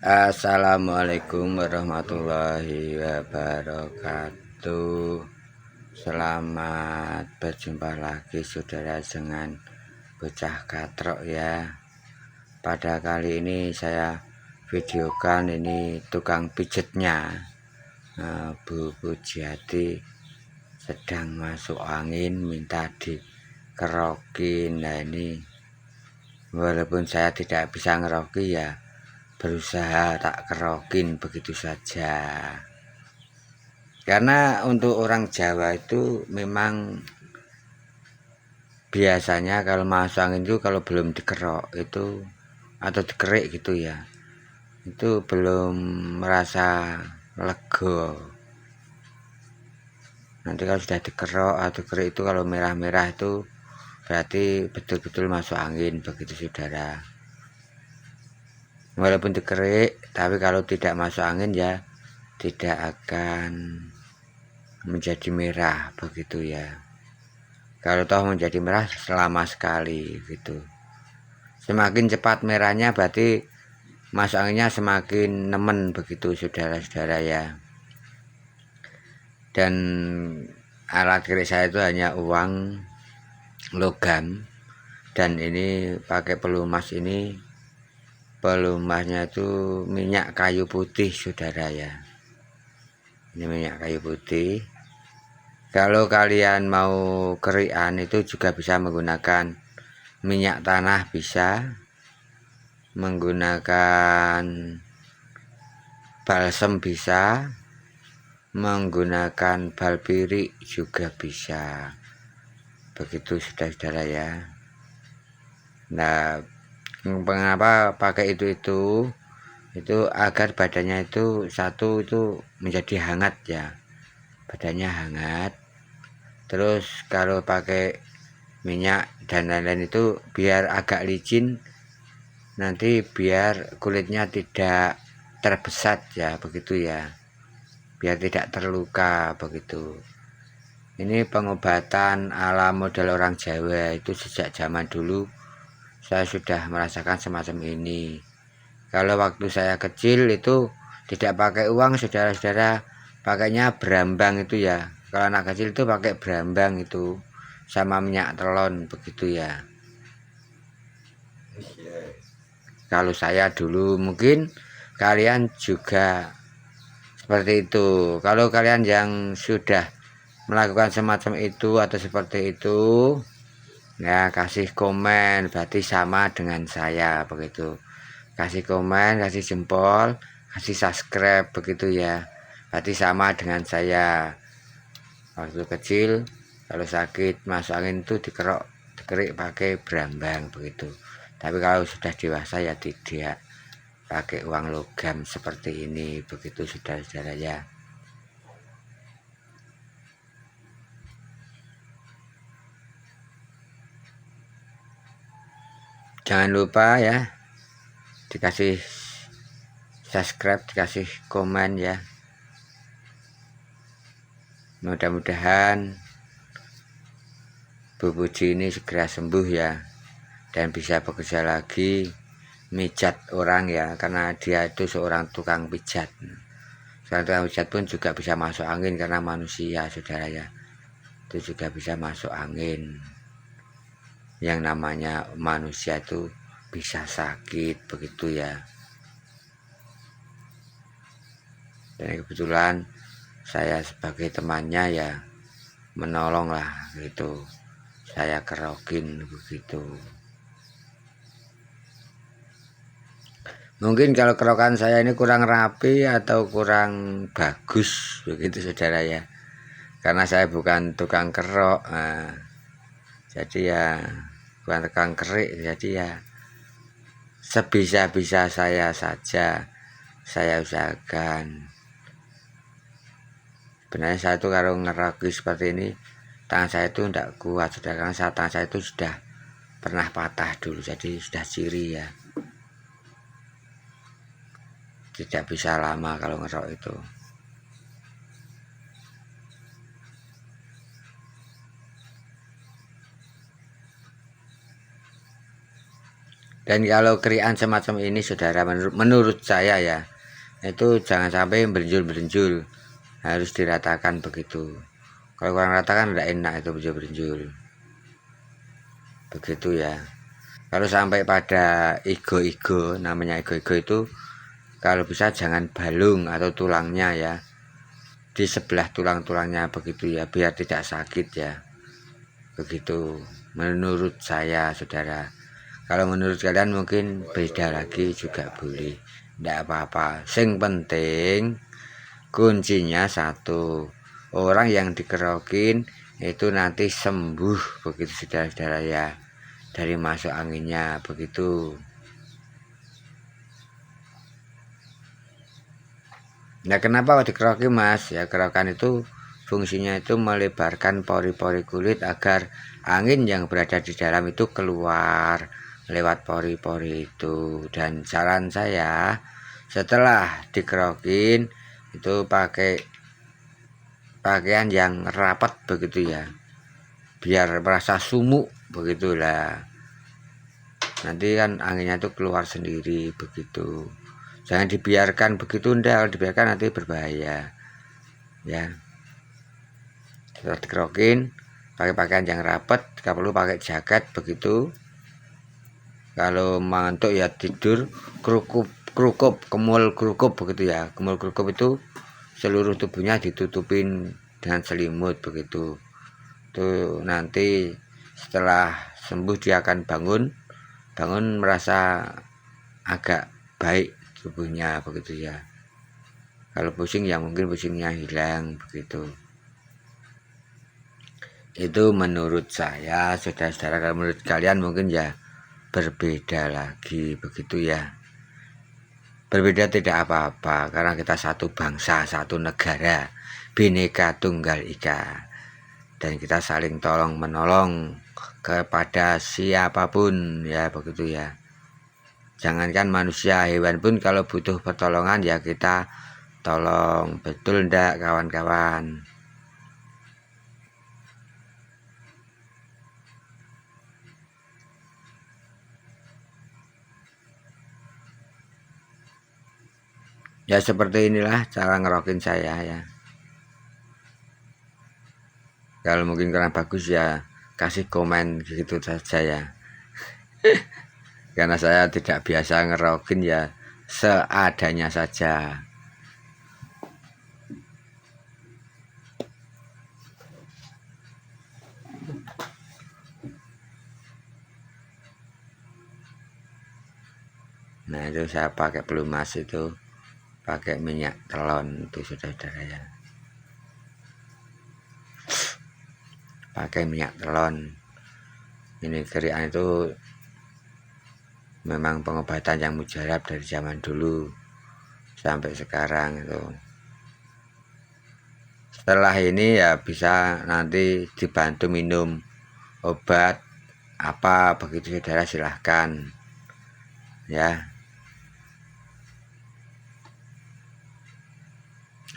Assalamualaikum warahmatullahi wabarakatuh. Selamat berjumpa lagi saudara dengan bocah katrok ya. Pada kali ini saya videokan ini tukang pijetnya. Bu Pujiati sedang masuk angin, minta dikerokin. Nah ini walaupun saya tidak bisa ngeroki ya, berusaha tak kerokin begitu saja. Karena untuk orang Jawa itu memang biasanya kalau masuk angin itu kalau belum dikerok itu atau dikerik gitu ya, itu belum merasa lega. Nanti kalau sudah dikerok atau kerik itu kalau merah-merah itu berarti betul-betul masuk angin begitu saudara. Walaupun dikerik, tapi kalau tidak masuk angin ya tidak akan menjadi merah begitu ya. Kalau toh menjadi merah selama sekali gitu. Semakin cepat merahnya berarti masuk anginnya semakin nemen begitu saudara-saudara ya. Dan alat kerik saya itu hanya uang logam, dan ini pakai pelumas ini. Pelumasnya itu minyak kayu putih saudara ya. Ini minyak kayu putih. Kalau kalian mau kerikan itu juga bisa menggunakan minyak tanah, bisa menggunakan balsem, bisa menggunakan balpirik juga bisa begitu saudara-saudara ya. Nah, mengapa pakai itu agar badannya itu satu itu menjadi hangat ya, badannya hangat. Terus kalau pakai minyak dan lain-lain itu biar agak licin, nanti biar kulitnya tidak terbesat ya begitu ya, biar tidak terluka begitu. Ini pengobatan ala model orang Jawa itu sejak zaman dulu saya sudah merasakan semacam ini. Kalau waktu saya kecil itu tidak pakai uang saudara-saudara, pakainya berambang itu ya. Kalau anak kecil itu pakai berambang itu sama minyak telon begitu ya. Kalau saya dulu, mungkin kalian juga seperti itu. Kalau kalian yang sudah melakukan semacam itu atau seperti itu ya, kasih komen berarti sama dengan saya begitu. Kasih komen, kasih jempol, kasih subscribe begitu ya, berarti sama dengan saya. Waktu kecil kalau sakit masuk angin itu dikerik pakai berambang begitu. Tapi kalau sudah dewasa ya tidak, pakai uang logam seperti ini begitu saudara-saudara ya. Jangan lupa ya dikasih subscribe, dikasih komen ya. Mudah-mudahan Bu Puji ini segera sembuh ya, dan bisa bekerja lagi mijat orang ya, karena dia itu seorang tukang pijat. Seorang tukang pijat pun juga bisa masuk angin karena manusia saudara ya, itu juga bisa masuk angin. Yang namanya manusia itu bisa sakit begitu ya. Dan kebetulan saya sebagai temannya ya menolong lah gitu, saya kerokin begitu. Mungkin kalau kerokan saya ini kurang rapi atau kurang bagus begitu saudara ya, karena saya bukan tukang kerok. Jadi ya bukan tukang kerik, jadi ya sebisa-bisa saya saja saya usahakan. Sebenarnya saya itu kalau ngeroki seperti ini tangan saya itu tidak kuat sudah, karena tangan saya itu sudah pernah patah dulu, jadi sudah ciri ya, tidak bisa lama kalau ngerok itu. Dan kalau kerian semacam ini saudara, menurut saya ya, itu jangan sampai berenjul-berenjul, harus diratakan begitu. Kalau kurang rata kan tidak enak itu berenjul-berenjul begitu ya. Kalau sampai pada igo-igo, namanya igo-igo itu kalau bisa jangan balung atau tulangnya ya, di sebelah tulang-tulangnya begitu ya, biar tidak sakit ya, begitu menurut saya saudara. Kalau menurut kalian mungkin beda lagi juga boleh, tidak apa-apa. Sing penting kuncinya satu, orang yang dikerokin itu nanti sembuh begitu saudara-saudara ya, dari masuk anginnya begitu. Nah, kenapa dikerokin mas? Ya, kerokan itu fungsinya itu melebarkan pori-pori kulit agar angin yang berada di dalam itu keluar lewat pori-pori itu. Dan saran saya, setelah dikerokin itu pakai pakaian yang rapat begitu ya, biar merasa sumuk begitulah. Nanti kan anginnya itu keluar sendiri begitu. Jangan dibiarkan begitu, ndak. Kalau dibiarkan nanti berbahaya ya. Setelah dikerokin pakai pakaian yang rapat, kalau perlu pakai jaket begitu. Kalau mantuk ya tidur kerukup kemul kerukup begitu ya. Kemul kerukup itu seluruh tubuhnya ditutupin dengan selimut begitu. Tuh nanti setelah sembuh dia akan bangun merasa agak baik tubuhnya begitu ya. Kalau pusing ya mungkin pusingnya hilang begitu. Itu menurut saya saudara-saudara. Kalau menurut kalian mungkin ya berbeda lagi begitu ya. Berbeda tidak apa-apa, karena kita satu bangsa, satu negara, Bhinneka Tunggal Ika, dan kita saling tolong menolong kepada siapapun ya begitu ya. Jangankan manusia, hewan pun kalau butuh pertolongan ya kita tolong, betul ndak kawan-kawan? Ya seperti inilah cara ngerokin saya ya. Kalau mungkin kurang bagus ya kasih komen gitu saja ya. Karena saya tidak biasa ngerokin ya, seadanya saja. Nah itu saya pakai pelumas itu, pakai minyak telon itu saudara-saudara ya. Pakai minyak telon. Ini kerian itu memang pengobatan yang mujarab dari zaman dulu sampai sekarang itu. Setelah ini ya bisa nanti dibantu minum obat apa begitu saudara, silahkan ya.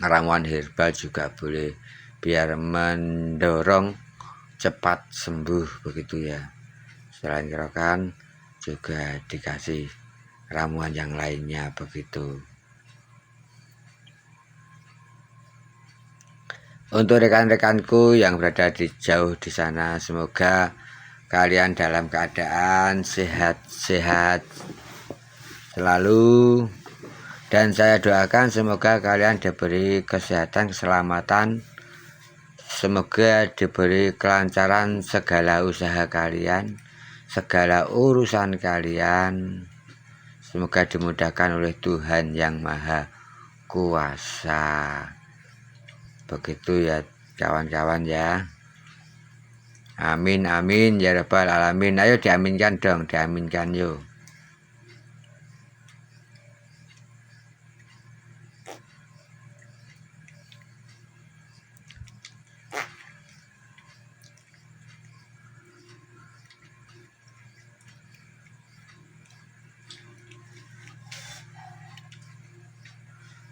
Ramuan herbal juga boleh, biar mendorong cepat sembuh begitu ya. Selain kerokan juga dikasih ramuan yang lainnya begitu. Untuk rekan-rekanku yang berada di jauh di sana, semoga kalian dalam keadaan sehat-sehat selalu, dan saya doakan semoga kalian diberi kesehatan, keselamatan, semoga diberi kelancaran segala usaha kalian, segala urusan kalian, semoga dimudahkan oleh Tuhan yang Maha Kuasa. Begitu ya kawan-kawan ya. Amin amin ya rabbal alamin. Ayo diaminkan dong, diaminkan yuk.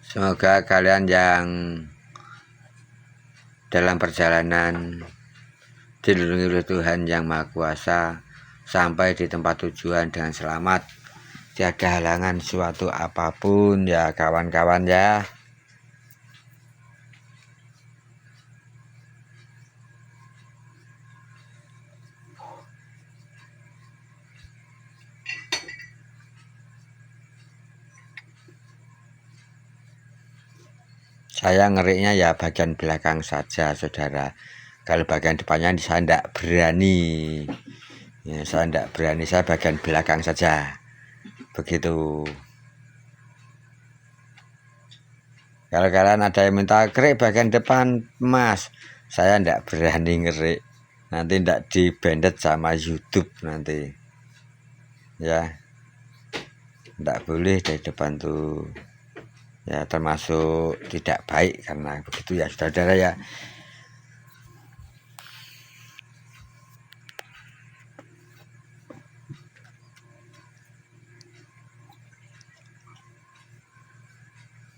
Semoga kalian yang dalam perjalanan dilindungi oleh Tuhan yang Maha Kuasa. sampai di tempat tujuan dengan selamat, tiada halangan suatu apapun ya kawan-kawan ya. Saya ngeriknya ya bagian belakang saja saudara. Kalau bagian depannya saya tidak berani ya, saya bagian belakang saja begitu. Kalau kalian ada yang minta kerik bagian depan mas, saya tidak berani ngerik, nanti tidak dibandet sama YouTube nanti ya, tidak boleh dari depan tuh ya, termasuk tidak baik karena begitu ya saudara ya.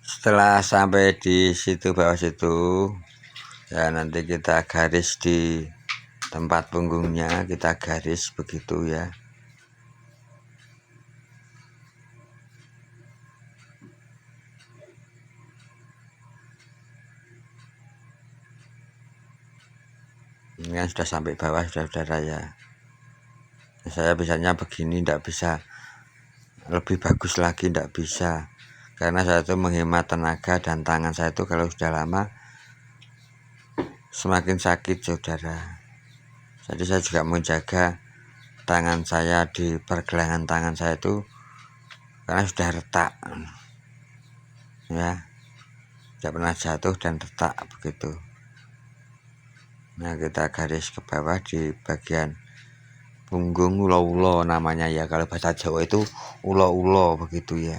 Setelah sampai di situ bawah situ ya, nanti kita garis di tempat punggungnya, kita garis begitu ya. Ini kan sudah sampai bawah saudara ya. Saya bisanya begini, tidak bisa lebih bagus lagi, tidak bisa, karena saya itu menghemat tenaga dan tangan saya itu kalau sudah lama semakin sakit saudara. Jadi saya juga menjaga tangan saya di pergelangan tangan saya itu karena sudah retak ya, tidak pernah jatuh dan retak begitu. Nah kita garis ke bawah di bagian punggung, ulo-ulo namanya ya, kalau bahasa Jawa itu ulo-ulo begitu ya.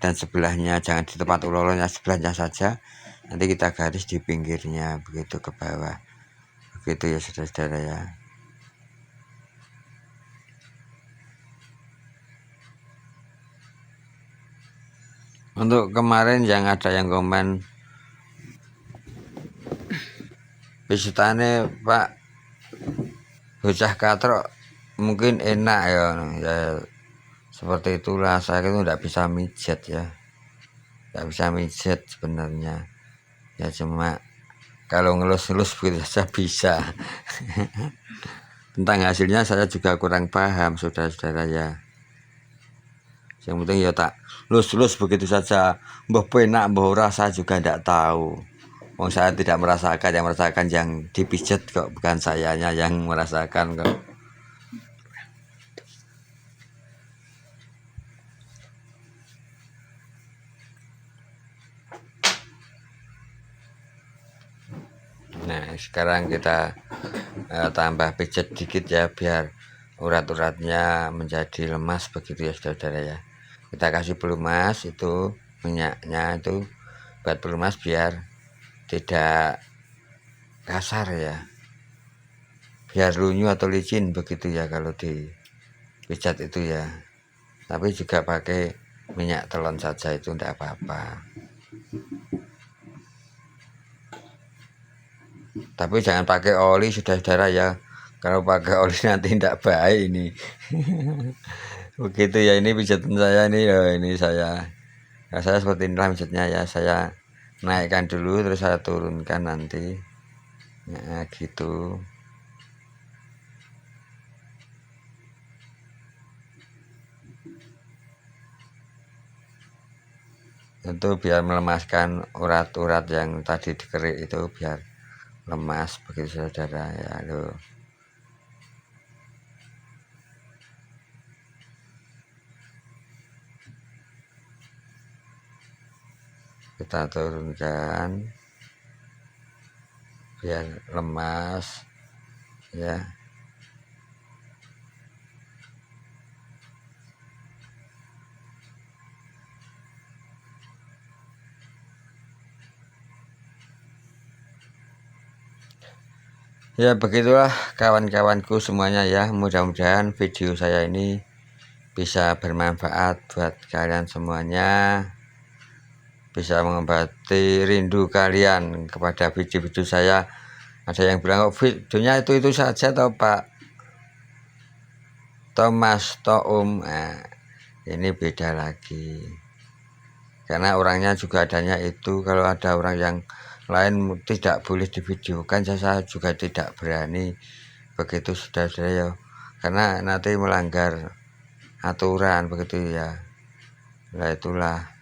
Dan sebelahnya jangan di tempat ulo-ulonya, sebelahnya saja, nanti kita garis di pinggirnya begitu ke bawah begitu ya saudara-saudara ya. Untuk kemarin yang ada yang komen pijitannya Pak bocah katrok mungkin enak ya, ya seperti itulah. Saya itu tidak bisa mijet ya, tidak bisa mijet sebenarnya ya, cuma kalau ngelus-ngelus begitu saja bisa. Tentang hasilnya saya juga kurang paham saudara-saudara ya. Yang penting ya tak lus-lus begitu saja, mbah penak mbah ora saya juga tidak tahu. Wong saya tidak merasakan, yang merasakan yang dipijet kok, bukan sayanya yang merasakan kok. Nah sekarang kita tambah pijet dikit ya, biar urat-uratnya menjadi lemas begitu ya saudara ya. Kita kasih pelumas itu, minyaknya itu buat pelumas biar tidak kasar ya, biar lunyu atau licin begitu ya kalau dipijat itu ya. Tapi juga pakai minyak telon saja itu tidak apa-apa, tapi jangan pakai oli saudara ya, kalau pakai oli nanti tidak baik ini. Begitu ya, ini pijatan saya ini ya, ini saya seperti inilah pijatnya ya. Saya naikkan dulu terus saya turunkan nanti ya, gitu. Itu biar melemaskan urat-urat yang tadi dikerik itu, biar lemas begitu saudara ya. Loh, kita turunkan biar lemas ya. Ya begitulah kawan-kawanku semuanya ya, mudah-mudahan video saya ini bisa bermanfaat buat kalian semuanya, bisa mengobati rindu kalian kepada video-video saya. Ada yang bilang, oh videonya itu saja toh Pak, Thomas Toum, nah, ini beda lagi karena orangnya juga adanya itu. Kalau ada orang yang lain tidak boleh divideokan, saya juga tidak berani begitu, saudara ya, karena nanti melanggar aturan begitu ya. Nah itulah,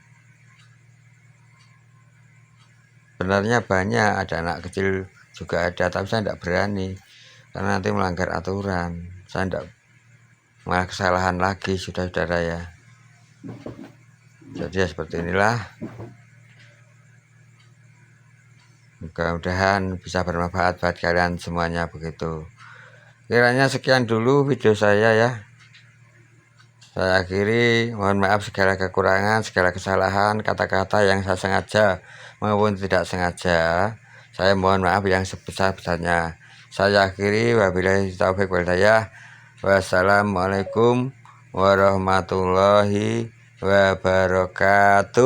sebenarnya banyak, ada anak kecil juga ada, tapi saya tidak berani karena nanti melanggar aturan. Saya tidak malah kesalahan lagi, saudara ya. Jadi ya seperti inilah, mudah-mudahan bisa bermanfaat buat kalian semuanya begitu. Kiranya sekian dulu video saya ya. Saya akhiri, mohon maaf segala kekurangan, segala kesalahan, kata-kata yang saya sengaja maupun tidak sengaja. Saya mohon maaf yang sebesar-besarnya. Saya akhiri, wabillahi taufiq wal hidayah. Wassalamualaikum warahmatullahi wabarakatuh.